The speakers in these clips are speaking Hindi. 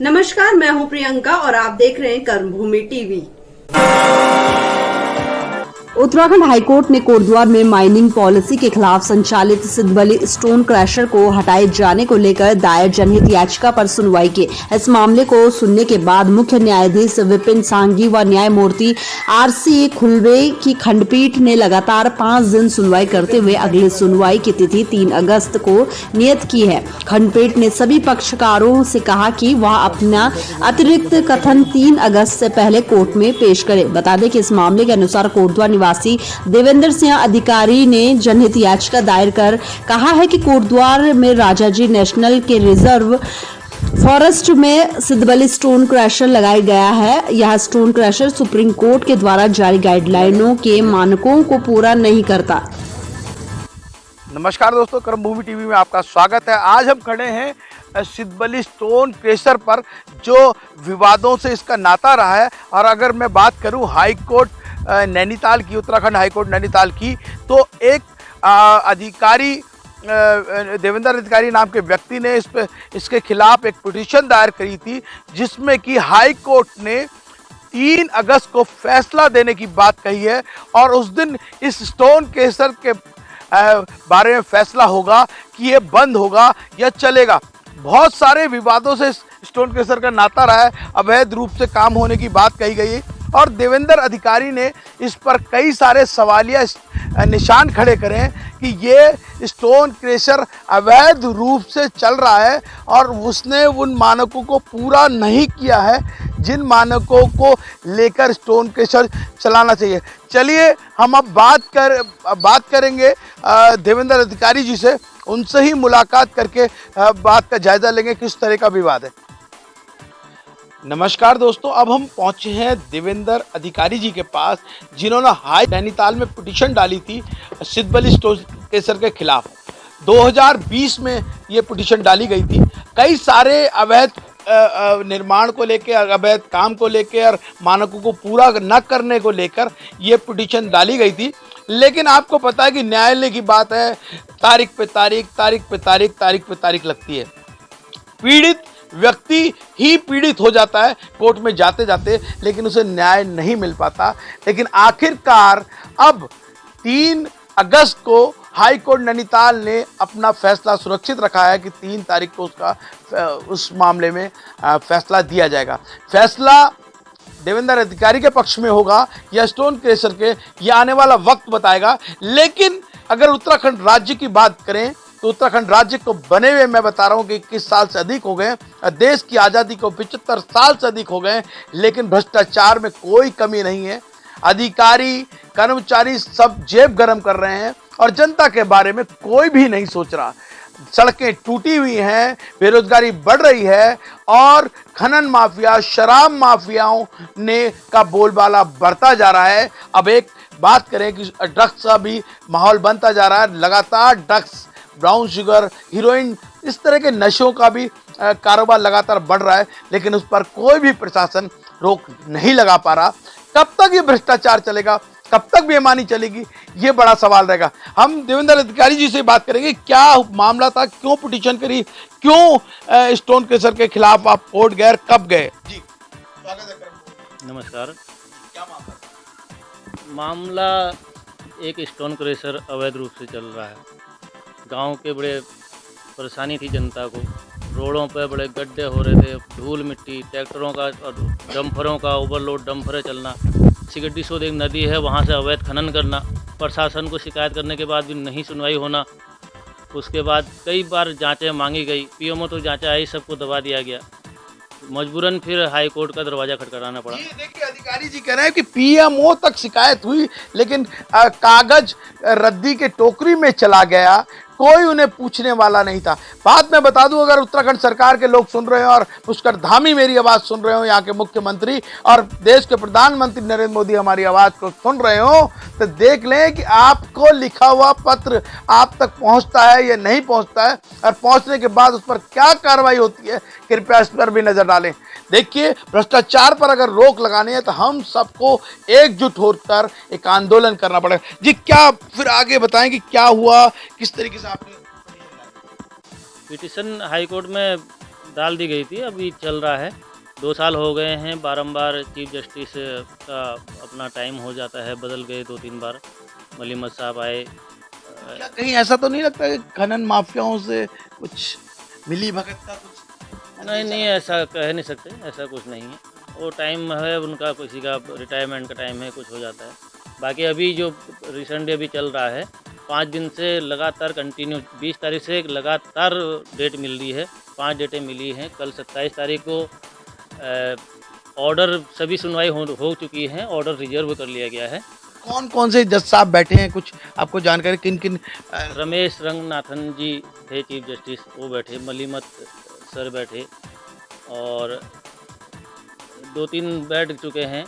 नमस्कार, मैं हूं प्रियंका और आप देख रहे हैं कर्मभूमि टीवी। उत्तराखंड हाईकोर्ट ने कोटद्वार में माइनिंग पॉलिसी के खिलाफ संचालित सिद्धबली स्टोन क्रशर को हटाए जाने को लेकर दायर जनहित याचिका पर सुनवाई की। इस मामले को सुनने के बाद मुख्य न्यायाधीश विपिन सांघी व न्यायमूर्ति आरसी खुल्बे की खंडपीठ ने लगातार 5 दिन सुनवाई करते हुए अगली सुनवाई की तिथि 3 अगस्त को नियत की है। खंडपीठ ने सभी पक्षकारों से कहा कि वह अपना अतिरिक्त कथन 3 अगस्त से पहले कोर्ट में पेश करे। बता दें कि इस मामले के अनुसार कोटद्वार निवासी देवेंद्र सिंह अधिकारी ने जनहित याचिका दायर कर कहा है कि कोटद्वार में राजाजी नेशनल के रिजर्व फॉरेस्ट में सिद्धबली स्टोन क्रशर लगाया गया है। यह स्टोन क्रशर सुप्रीम कोर्ट के द्वारा जारी गाइडलाइनों के मानकों को पूरा नहीं करता। नमस्कार दोस्तों, कर्मभूमि टीवी में आपका स्वागत है। आज हम खड़े हैं सिद्धबली स्टोन क्रशर पर, जो विवादों से इसका नाता रहा है। और अगर मैं बात करूं हाई कोर्ट नैनीताल की, उत्तराखंड हाई कोर्ट नैनीताल की, तो एक अधिकारी देवेंद्र अधिकारी नाम के व्यक्ति ने इसके खिलाफ एक पिटीशन दायर करी थी, जिसमें कि हाई कोर्ट ने 3 अगस्त को फैसला देने की बात कही है। और उस दिन इस स्टोन क्रशर के बारे में फैसला होगा कि ये बंद होगा या चलेगा। बहुत सारे विवादों से स्टोन क्रशर का नाता रहा है, अवैध रूप से काम होने की बात कही गई और देवेंद्र अधिकारी ने इस पर कई सारे सवालिया निशान खड़े करे हैं कि ये स्टोन क्रशर अवैध रूप से चल रहा है और उसने उन मानकों को पूरा नहीं किया है जिन मानकों को लेकर स्टोन क्रशर चलाना चाहिए। चलिए हम अब बात करेंगे देवेंद्र अधिकारी जी से, उनसे ही मुलाकात करके बात का जायजा लेंगे किस तरह का विवाद है। नमस्कार दोस्तों, अब हम पहुंचे हैं देवेंद्र अधिकारी जी के पास, जिन्होंने हाई नैनीताल में पिटीशन डाली थी सिद्धबली स्टोन क्रशर के खिलाफ। 2020 में ये पिटीशन डाली गई थी। कई सारे अवैध निर्माण को लेकर, अवैध काम को लेकर और मानकों को पूरा न करने को लेकर ये पिटीशन डाली गई थी। लेकिन आपको पता है कि न्यायालय की बात है, तारीख पे तारीख लगती है। पीड़ित व्यक्ति ही पीड़ित हो जाता है कोर्ट में जाते जाते, लेकिन उसे न्याय नहीं मिल पाता। लेकिन आखिरकार अब 3 अगस्त को हाई कोर्ट नैनीताल ने अपना फैसला सुरक्षित रखा है कि 3 तारीख को उस मामले में फैसला दिया जाएगा। फैसला देवेंद्र अधिकारी के पक्ष में होगा या स्टोन क्रशर के, यह आने वाला वक्त बताएगा। लेकिन अगर उत्तराखंड राज्य की बात करें तो उत्तराखंड राज्य को बने हुए मैं बता रहा हूँ कि 21 साल से अधिक हो गए, देश की आज़ादी को 75 साल से अधिक हो गए, लेकिन भ्रष्टाचार में कोई कमी नहीं है। अधिकारी कर्मचारी सब जेब गरम कर रहे हैं और जनता के बारे में कोई भी नहीं सोच रहा। सड़कें टूटी हुई हैं, बेरोजगारी बढ़ रही है और खनन माफिया, शराब माफियाओं का बोलबाला बढ़ता जा रहा है। अब एक बात करें कि ड्रग्स का भी माहौल बनता जा रहा है। लगातार ड्रग्स, ब्राउन शुगर, हीरोइन, इस तरह के नशों का भी कारोबार लगातार बढ़ रहा है, लेकिन उस पर कोई भी प्रशासन रोक नहीं लगा पा रहा। कब तक ये भ्रष्टाचार चलेगा, कब तक बेईमानी चलेगी, ये बड़ा सवाल रहेगा। हम देवेंद्र अधिकारी जी से बात करेंगे, क्या मामला था, क्यों पिटीशन करी, क्यों स्टोन क्रशर के खिलाफ आप कोर्ट गए, कब गए? जी स्वागत है। नमस्कार। क्या मामला एक स्टोन क्रशर अवैध रूप से चल रहा है। गांव के बड़े परेशानी थी जनता को, रोडों पर बड़े गड्ढे हो रहे थे, धूल मिट्टी, ट्रैक्टरों का और डंफरों का ओवरलोड डंफरें चलना, सिगड्डी सोद एक नदी है वहां से अवैध खनन करना, प्रशासन को शिकायत करने के बाद भी नहीं सुनवाई होना। उसके बाद कई बार जांचें मांगी गई, पीएमओ तो जांचें आई, सबको दबा दिया गया। मजबूरन फिर हाई कोर्ट का दरवाज़ा खटखटाना पड़ा। ये देखिए, अधिकारी जी कह रहे हैं कि पीएमओ तक शिकायत हुई, लेकिन कागज रद्दी के टोकरी में चला गया, कोई उन्हें पूछने वाला नहीं था। बात मैं बता दूं, अगर उत्तराखंड सरकार के लोग सुन रहे हो और पुष्कर धामी मेरी आवाज़ सुन रहे हो, यहाँ के मुख्यमंत्री और देश के प्रधानमंत्री नरेंद्र मोदी हमारी आवाज़ को सुन रहे हो, तो देख लें कि आपको लिखा हुआ पत्र आप तक पहुँचता है या नहीं पहुँचता है, और पहुँचने के बाद उस पर क्या कार्रवाई होती है, कृपया इस पर भी नज़र डालें। देखिए, भ्रष्टाचार पर अगर रोक लगानी है तो हम सबको एकजुट होकर एक आंदोलन करना पड़ेगा। जी, क्या फिर आगे बताएं कि क्या हुआ, किस तरीके से आपने पिटीशन हाई कोर्ट में डाल दी गई थी, अभी चल रहा है। 2 साल हो गए हैं, बारंबार चीफ जस्टिस का अपना टाइम हो जाता है, बदल गए 2-3 बार। मलिमत साहब आए। क्या कहीं ऐसा तो नहीं लगता कि खनन माफियाओं से कुछ मिली भगत का कुछ नहीं, नहीं, ऐसा कह नहीं सकते, ऐसा कुछ नहीं है। वो टाइम है उनका, किसी का रिटायरमेंट का टाइम है, कुछ हो जाता है। बाकी अभी जो रिसेंटली अभी चल रहा है, 5 दिन से लगातार कंटिन्यू 20 तारीख से लगातार डेट मिल रही है, 5 डेटें मिली हैं। कल 27 तारीख को ऑर्डर सभी सुनवाई हो चुकी है, ऑर्डर रिजर्व कर लिया गया है। कौन कौन से जज साहब बैठे हैं, कुछ आपको जानकारी किन किन रमेश रंगनाथन जी थे चीफ जस्टिस, वो बैठे, मलिमत सर बैठे, और 2-3 बैठ चुके हैं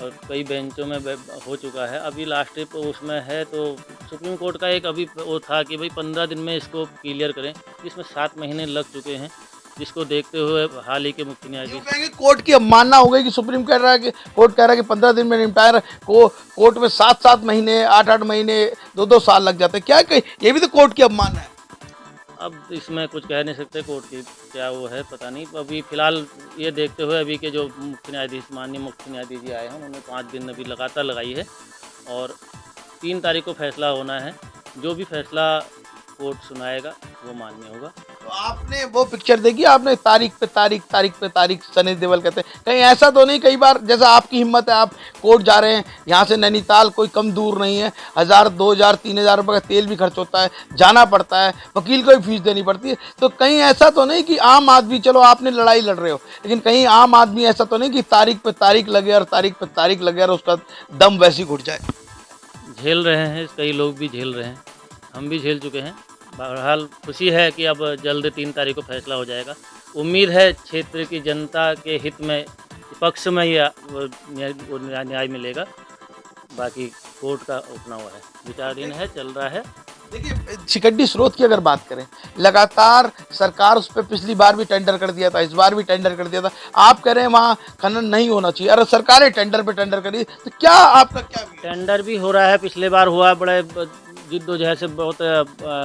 और कई बेंचों में हो चुका है। अभी लास्ट उसमें है तो सुप्रीम कोर्ट का एक अभी वो था कि भाई 15 दिन में इसको क्लियर करें, जिसमें 7 महीने लग चुके हैं, जिसको देखते हुए हाल ही के मुख्य यूँ न्यायाधीश कहेंगे कोर्ट की अवमानना हो गई कि सुप्रीम कह रहा है कि कोर्ट कह रहा है कि 15 दिन में निपटाया को कोर्ट में 7-7 महीने 8-8 महीने 2-2 साल लग जाते हैं। क्या कही, ये भी तो कोर्ट की अवमानना है। अब इसमें कुछ कह नहीं सकते, कोर्ट की क्या वो है पता नहीं। अभी फ़िलहाल ये देखते हुए अभी के जो मुख्य न्यायाधीश, माननीय मुख्य न्यायाधीश जी आए हैं, उन्होंने 5 दिन अभी लगातार लगाई है और 3 तारीख को फैसला होना है। जो भी फैसला कोर्ट सुनाएगा वो मान्य होगा। तो आपने वो पिक्चर देखी, आपने तारीख पे तारीख, तारीख पे तारीख, सनी देओल कहते हैं, कहीं ऐसा तो नहीं कई बार जैसा आपकी हिम्मत है, आप कोर्ट जा रहे हैं, यहाँ से नैनीताल कोई कम दूर नहीं है, 1000, 2000, 3000 रुपये का तेल भी खर्च होता है, जाना पड़ता है, वकील को भी फीस देनी पड़ती है, तो कहीं ऐसा तो नहीं कि आम आदमी, चलो आपने लड़ाई लड़ रहे हो, लेकिन कहीं आम आदमी ऐसा तो नहीं कि तारीख पे तारीख लगे और तारीख पे तारीख लगे और उसका दम वैसी घुट जाए। झेल रहे हैं, कई लोग भी झेल रहे हैं, हम भी झेल चुके हैं। बहरहाल खुशी है कि अब जल्द 3 तारीख को फैसला हो जाएगा। उम्मीद है क्षेत्र की जनता के हित में, पक्ष में ये न्याय मिलेगा। बाकी कोर्ट का अपना हुआ है, विचाराधीन है, चल रहा है। देखिए, चिकड्डी स्रोत की अगर बात करें, लगातार सरकार उस पर पिछली बार भी टेंडर कर दिया था, इस बार भी टेंडर कर दिया था, आप कह रहे हैं वहाँ खनन नहीं होना चाहिए, अरे सरकारें टेंडर पे टेंडर करी, तो क्या आपका क्या व्यू है? टेंडर भी हो रहा है, पिछले बार हुआ, बड़े जिद्दोजहद से बहुत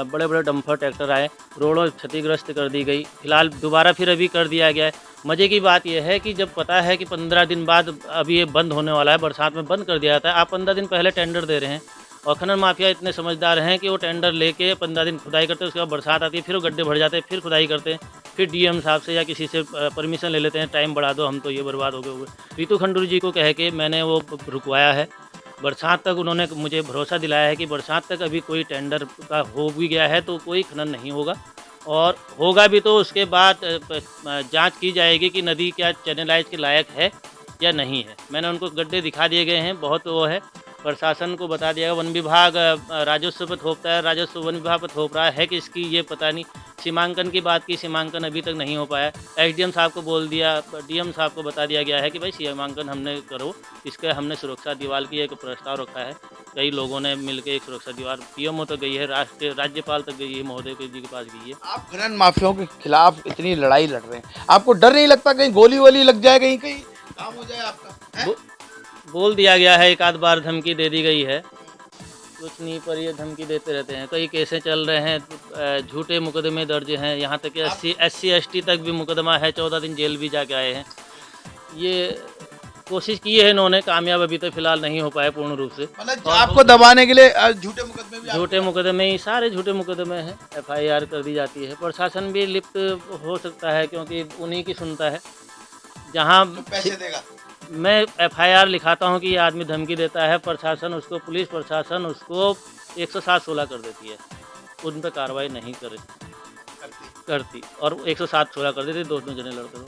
बड़े बड़े डंपर ट्रैक्टर आए, रोडों क्षतिग्रस्त कर दी गई। फिलहाल दोबारा फिर अभी कर दिया गया है। मज़े की बात यह है कि जब पता है कि 15 दिन बाद अभी ये बंद होने वाला है, बरसात में बंद कर दिया जाता है, आप 15 दिन पहले टेंडर दे रहे हैं। और खनन माफिया इतने समझदार हैं कि वो टेंडर लेके 15 दिन खुदाई करते हैं, उसके बाद बरसात आती है, फिर वो गड्ढे भर जाते हैं, फिर खुदाई करते हैं, फिर डीएम साहब से या किसी से परमिशन ले लेते हैं, टाइम बढ़ा दो, हम तो ये बर्बाद हो गए। रितु खंडूरी जी को कह के मैंने वो रुकवाया है। बरसात तक उन्होंने मुझे भरोसा दिलाया है कि बरसात तक अभी कोई टेंडर का हो भी गया है तो कोई खनन नहीं होगा, और होगा भी तो उसके बाद जांच की जाएगी कि नदी क्या चैनलाइज के लायक है या नहीं है। मैंने उनको गड्ढे दिखा दिए गए हैं, बहुत वो है, प्रशासन को बता दिया। वन विभाग राजस्व पर थोपता है, राजस्व वन विभाग पर थोप रहा है कि इसकी ये पता नहीं। सीमांकन की बात की, सीमांकन अभी तक नहीं हो पाया। एसडीएम साहब को बोल दिया, डीएम साहब को बता दिया गया है कि भाई सीमांकन हमने करो, इसके हमने सुरक्षा दीवार की एक प्रस्ताव रखा है। कई लोगों ने मिलकर एक सुरक्षा दीवार, पीएमओ तक गई है, राज्यपाल तक गई है, महोदय जी के पास गई है। आप खनन माफियाओं के खिलाफ इतनी लड़ाई लड़ रहे हैं, आपको डर नहीं लगता कहीं गोली वोली लग जाए, कहीं कहीं काम हो जाए आपका है? बोल दिया गया है, एक आध बार धमकी दे दी गई है, कुछ नहीं, पर ये धमकी देते रहते हैं। कई केसें चल रहे हैं, झूठे मुकदमे दर्ज हैं, यहाँ तक कि SC ST तक भी मुकदमा है, 14 दिन जेल भी जाके आए हैं। ये कोशिश की है इन्होंने, कामयाब अभी तक फिलहाल नहीं हो पाए पूर्ण रूप से। मतलब आपको दबाने के लिए झूठे मुकदमे भी झूठे मुकदमे ही, सारे झूठे मुकदमे हैं, FIR कर दी जाती है। प्रशासन भी लिप्त हो सकता है क्योंकि उन्हीं की सुनता है। जहाँ पैसे देगा, मैं FIR लिखाता हूँ कि ये आदमी धमकी देता है, प्रशासन उसको, पुलिस प्रशासन उसको 107-16 कर देती है, उन पर कार्रवाई नहीं करती और 107-16 कर देती, दोनों जने लड़ते रहो।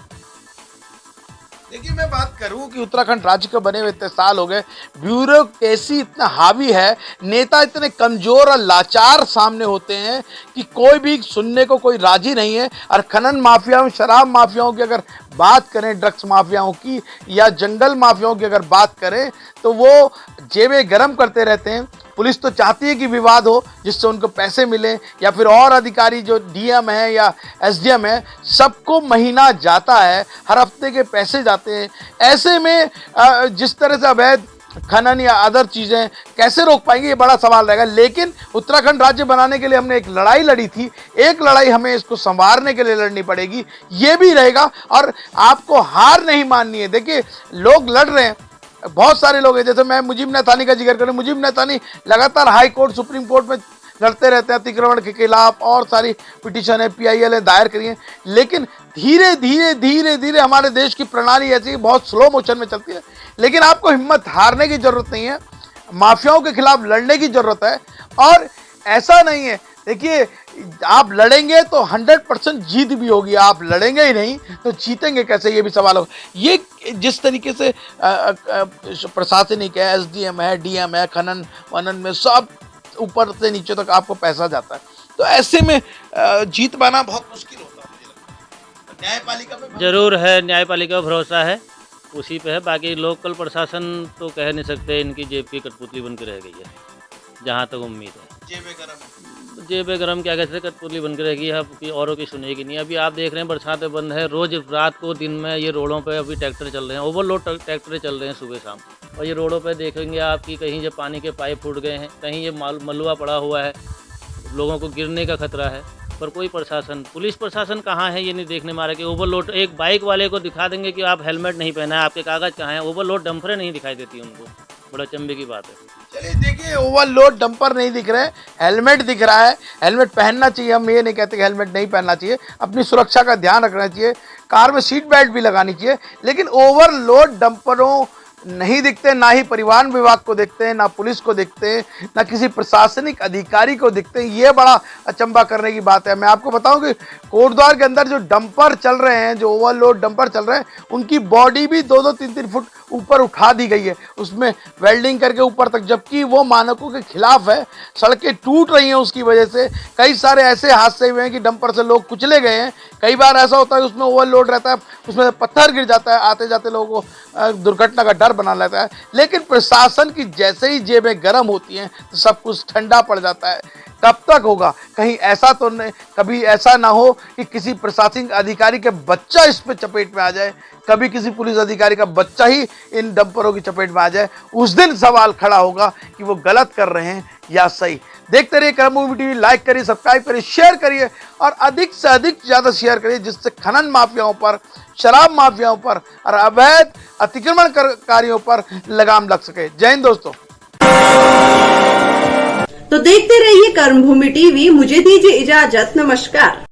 देखिए, मैं बात करूं कि उत्तराखंड राज्य के बने हुए इतने साल हो गए, ब्यूरोक्रेसी इतना हावी है, नेता इतने कमजोर और लाचार सामने होते हैं कि कोई भी सुनने को कोई राजी नहीं है। और खनन माफियाओं, शराब माफियाओं की अगर बात करें, ड्रग्स माफियाओं की या जंगल माफियाओं की अगर बात करें, तो वो जेबें गरम करते रहते हैं। पुलिस तो चाहती है कि विवाद हो जिससे उनको पैसे मिलें, या फिर और अधिकारी जो डीएम है या एसडीएम है, सबको महीना जाता है, हर हफ्ते के पैसे जाते हैं। ऐसे में जिस तरह से अवैध खनन या अदर चीजें कैसे रोक पाएंगे, ये बड़ा सवाल रहेगा। लेकिन उत्तराखंड राज्य बनाने के लिए हमने एक लड़ाई लड़ी थी, एक लड़ाई हमें इसको संवारने के लिए लड़नी पड़ेगी, ये भी रहेगा। और आपको हार नहीं माननी है। देखिए लोग लड़ रहे हैं, बहुत सारे लोग हैं, जैसे मैं मुजीब नैथानी का जिक्र करूं, मुजीब नैथानी लगातार हाई कोर्ट सुप्रीम कोर्ट में लड़ते रहते हैं अतिक्रमण के खिलाफ, और सारी पिटीशन है PIL है दायर करी है। लेकिन धीरे धीरे धीरे धीरे हमारे देश की प्रणाली ऐसी बहुत स्लो मोशन में चलती है। लेकिन आपको हिम्मत हारने की जरूरत नहीं है, माफियाओं के खिलाफ लड़ने की जरूरत है। और ऐसा नहीं है, देखिए आप लड़ेंगे तो 100% जीत भी होगी, आप लड़ेंगे ही नहीं तो जीतेंगे कैसे, ये भी सवाल होगा। ये जिस तरीके से प्रशासनिक है, SDM है, DM है, खनन वनन में सब ऊपर से नीचे तक आपको पैसा जाता है, तो ऐसे में जीत पाना बहुत मुश्किल होता है। मुझे लगता है न्यायपालिका पे जरूर है, न्यायपालिका पर भरोसा है, उसी पे है। बाकी लोकल प्रशासन तो कह नहीं सकते, इनकी जेब की कठपुतली बन के रह गई है, जहाँ तक उम्मीद है। जेब गरम क्या कहते हैं, कठपुतली बन के रह गई है, अब औरों की सुनेगी नहीं। अभी आप देख रहे हैं बरसातें बंद है, रोज रात को दिन में ये रोडों पे अभी ट्रैक्टर चल रहे हैं, ओवरलोड ट्रैक्टर चल रहे हैं सुबह शाम। और ये रोडों पे देखेंगे आपकी कहीं ये पानी के पाइप फूट गए हैं, कहीं ये मलबा पड़ा हुआ है, लोगों को गिरने का खतरा है। पर कोई प्रशासन, पुलिस प्रशासन कहाँ है ये नहीं देखने में आ रहा कि ओवरलोड, एक बाइक वाले को दिखा देंगे कि आप हेलमेट नहीं पहना है, आपके कागज़ कहाँ हैं, ओवरलोड डंपरें नहीं दिखाई देती उनको। बड़ा चंबे की बात है। चलिए देखिए, ओवरलोड डंपर नहीं दिख रहे, हेलमेट दिख रहा है। हेलमेट पहनना चाहिए, हम ये नहीं कहते कि हेलमेट नहीं पहनना चाहिए, अपनी सुरक्षा का ध्यान रखना चाहिए, कार में सीट बेल्ट भी लगानी चाहिए। लेकिन ओवरलोड डंपरों नहीं दिखते, ना ही परिवहन विभाग को दिखते हैं, ना पुलिस को दिखते हैं, ना किसी प्रशासनिक अधिकारी को दिखते हैं। ये बड़ा अचंभा करने की बात है। मैं आपको बताऊं कि कोटद्वार के अंदर जो डंपर चल रहे हैं, जो ओवरलोड डंपर चल रहे हैं, उनकी बॉडी भी 2-2, 3-3 फुट ऊपर उठा दी गई है, उसमें वेल्डिंग करके ऊपर तक, जबकि वो मानकों के खिलाफ है। सड़कें टूट रही हैं उसकी वजह से। कई सारे ऐसे हादसे हुए हैं कि डंपर से लोग कुचले गए हैं। कई बार ऐसा होता है उसमें ओवरलोड रहता है, उसमें पत्थर गिर जाता है, आते जाते लोगों को दुर्घटना का डर बना लेता है। लेकिन प्रशासन की जैसे ही जेबें गर्म होती हैं तो सब कुछ ठंडा पड़ जाता है। कब तक होगा? कहीं ऐसा तो नहीं, कभी ऐसा ना हो कि किसी प्रशासनिक अधिकारी के बच्चा इस पे चपेट में आ जाए, कभी किसी पुलिस अधिकारी का बच्चा ही इन डंपरों की चपेट में आ जाए। उस दिन सवाल खड़ा होगा कि वो गलत कर रहे हैं या सही। देखते रहिए कर्मभूमि टीवी, लाइक करिए, सब्सक्राइब करिए, शेयर करिए और अधिक से अधिक ज़्यादा शेयर करिए, जिससे खनन माफियाओं पर, शराब माफियाओं पर और अवैध अतिक्रमणकारियों पर लगाम लग सके। जय हिंद दोस्तों। तो देखते रहिए कर्मभूमि टीवी। मुझे दीजिए इजाजत, नमस्कार।